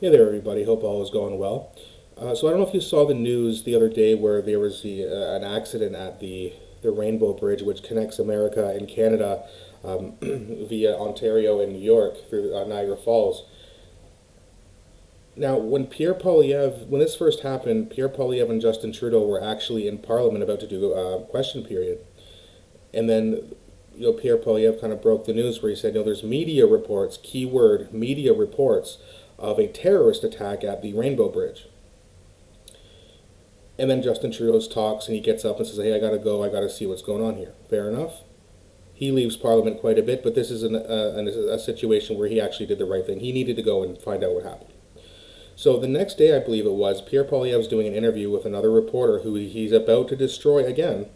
Hey there, everybody. Hope all is going well. So I don't know if you saw the news the other day where there was an accident at the Rainbow Bridge, which connects America and Canada via Ontario and New York through Niagara Falls. Now, when this first happened, Pierre Poilievre and Justin Trudeau were actually in Parliament about to do a question period, and then Pierre Poilievre kind of broke the news where he said, there's media reports, keyword media reports, of a terrorist attack at the Rainbow Bridge. And then Justin Trudeau talks and he gets up and says, hey, I gotta go, I gotta see what's going on here. Fair enough. He leaves Parliament quite a bit, but this is a situation where he actually did the right thing. He needed to go and find out what happened. So the next day, I believe it was, Pierre Poilievre was doing an interview with another reporter who he's about to destroy again.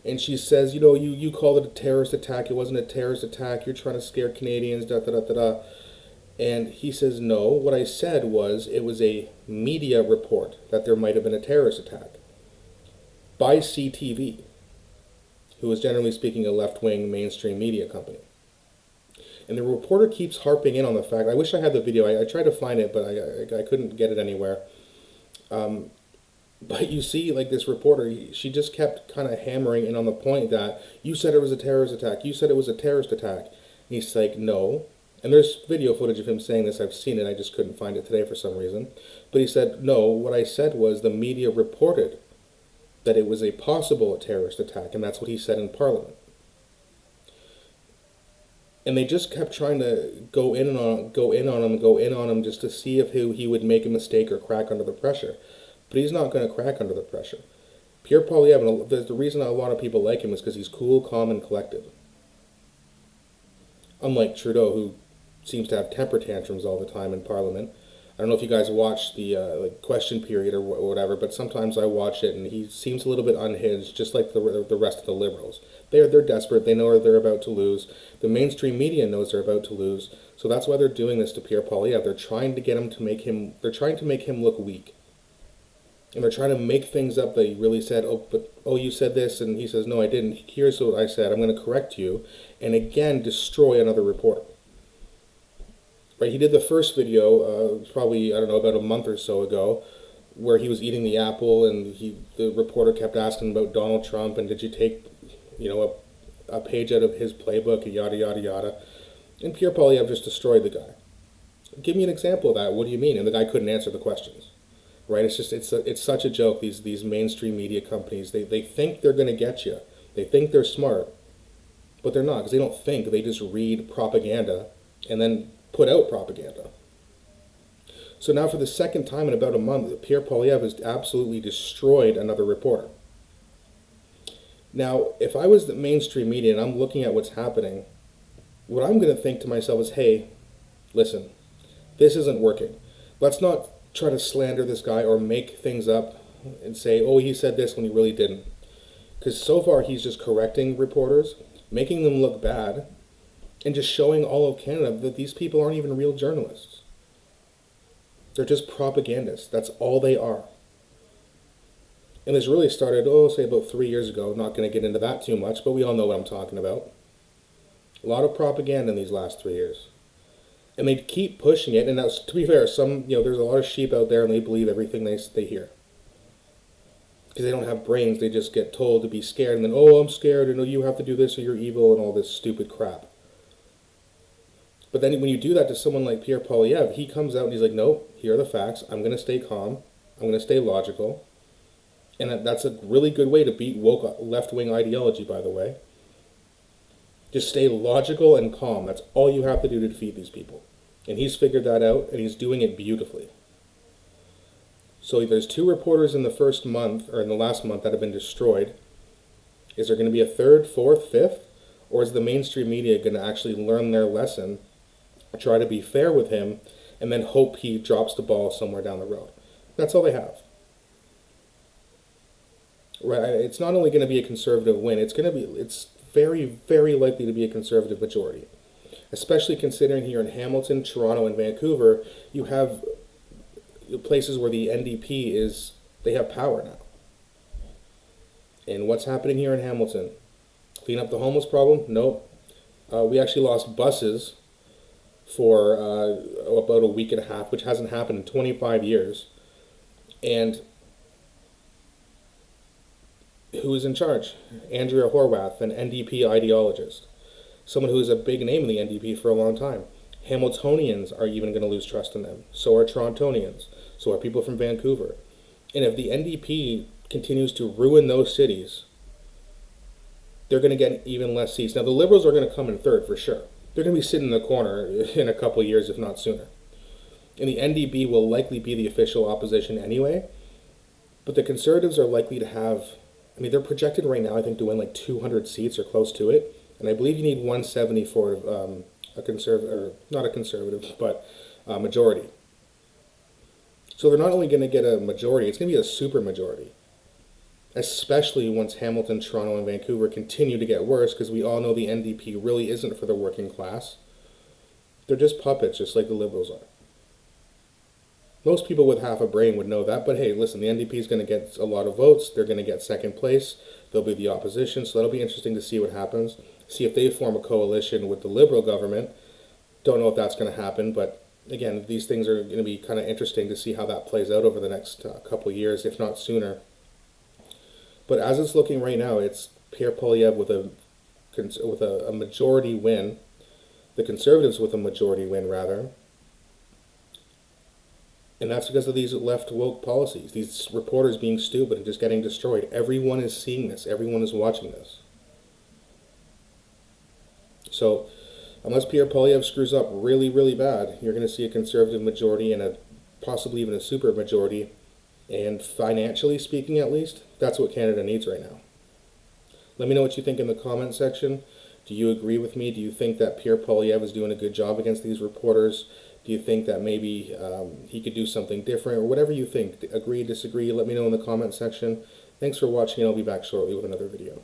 And she says, you called it a terrorist attack. It wasn't a terrorist attack. You're trying to scare Canadians, da da da da da. And he says, no, what I said was it was a media report that there might have been a terrorist attack by CTV, who is generally speaking a left-wing mainstream media company. And the reporter keeps harping in on the fact, I wish I had the video, I tried to find it, but I couldn't get it anywhere. But you see, like this reporter, she just kept kind of hammering in on the point that, you said it was a terrorist attack, you said it was a terrorist attack. And he's like, no. And there's video footage of him saying this. I've seen it. I just couldn't find it today for some reason. But he said, no, what I said was the media reported that it was a possible terrorist attack, and that's what he said in Parliament. And they just kept trying to go in on him just to see if he would make a mistake or crack under the pressure. But he's not going to crack under the pressure. Pierre Poilievre, the reason a lot of people like him is because he's cool, calm, and collected. Unlike Trudeau, who seems to have temper tantrums all the time in Parliament. I don't know if you guys watch the question period or whatever, but sometimes I watch it and he seems a little bit unhinged, just like the rest of the Liberals. They're desperate. They know they're about to lose. The mainstream media knows they're about to lose. So that's why they're doing this to Pierre Poilievre. They're trying to get him to make him. They're trying to make him look weak. And they're trying to make things up that he really said. You said this, and he says, no, I didn't. Here's what I said. I'm going to correct you, and again destroy another reporter. Right, he did the first video, probably, I don't know, about a month or so ago, where he was eating the apple, and the reporter kept asking about Donald Trump, and did you take, a page out of his playbook, and yada, yada, yada. And Pierre Poilievre just destroyed the guy. Give me an example of that. What do you mean? And the guy couldn't answer the questions. Right, it's such a joke, these mainstream media companies. They think they're going to get you. They think they're smart, but they're not, because they don't think. They just read propaganda and then put out propaganda. So now for the second time in about a month, Pierre Poilievre has absolutely destroyed another reporter. Now, if I was the mainstream media and I'm looking at what's happening, what I'm going to think to myself is, hey, listen, this isn't working. Let's not try to slander this guy or make things up and say, oh, he said this when he really didn't. Because so far he's just correcting reporters, making them look bad, and just showing all of Canada that these people aren't even real journalists. They're just propagandists. That's all they are. And this really started, say about 3 years ago. Not going to get into that too much, but we all know what I'm talking about. A lot of propaganda in these last 3 years. And they keep pushing it, and that's, to be fair, there's a lot of sheep out there and they believe everything they hear. Because they don't have brains, they just get told to be scared, and then, I'm scared, and you have to do this or you're evil, and all this stupid crap. But then when you do that to someone like Pierre Poilievre, he comes out and he's like, no, here are the facts. I'm going to stay calm. I'm going to stay logical. And that's a really good way to beat woke left-wing ideology, by the way. Just stay logical and calm. That's all you have to do to defeat these people. And he's figured that out, and he's doing it beautifully. So there's 2 reporters in the first month, or in the last month, that have been destroyed. Is there going to be a 3rd, 4th, 5th? Or is the mainstream media going to actually learn their lesson, try to be fair with him, and then hope he drops the ball somewhere down the road? That's all they have. Right? It's not only going to be a conservative win, it's very, very likely to be a conservative majority. Especially considering here in Hamilton, Toronto, and Vancouver, you have places where the NDP they have power now. And what's happening here in Hamilton? Clean up the homeless problem? Nope. We actually lost buses for about a week and a half, which hasn't happened in 25 years. And who is in charge? Andrea Horwath, an NDP ideologist, someone who is a big name in the NDP for a long time. Hamiltonians are even going to lose trust in them. So are Torontonians. So are people from Vancouver. And if the NDP continues to ruin those cities, they're going to get even less seats. Now, the Liberals are going to come in third for sure. They're going to be sitting in the corner in a couple of years, if not sooner. And the NDP will likely be the official opposition anyway. But the Conservatives are likely to have, I mean, they're projected right now, I think, to win like 200 seats or close to it. And I believe you need 170 for a conservative, or not a conservative, but a majority. So they're not only going to get a majority, it's going to be a super majority. Especially once Hamilton, Toronto, and Vancouver continue to get worse, because we all know the NDP really isn't for the working class. They're just puppets, just like the Liberals are. Most people with half a brain would know that, but hey, listen, the NDP is going to get a lot of votes. They're going to get second place. They'll be the opposition, so that'll be interesting to see what happens. See if they form a coalition with the Liberal government. Don't know if that's going to happen, but again, these things are going to be kind of interesting to see how that plays out over the next couple of years, if not sooner. But as it's looking right now, it's Pierre Poilievre with a majority win, the Conservatives with a majority win, rather. And that's because of these left woke policies, these reporters being stupid and just getting destroyed. Everyone is seeing this. Everyone is watching this. So unless Pierre Poilievre screws up really, really bad, you're going to see a Conservative majority and possibly even a super majority. And financially speaking, at least, that's what Canada needs right now. Let me know what you think in the comment section. Do you agree with me? Do you think that Pierre Poilievre is doing a good job against these reporters? Do you think that maybe he could do something different, or whatever you think? Agree, disagree? Let me know in the comment section. Thanks for watching, and I'll be back shortly with another video.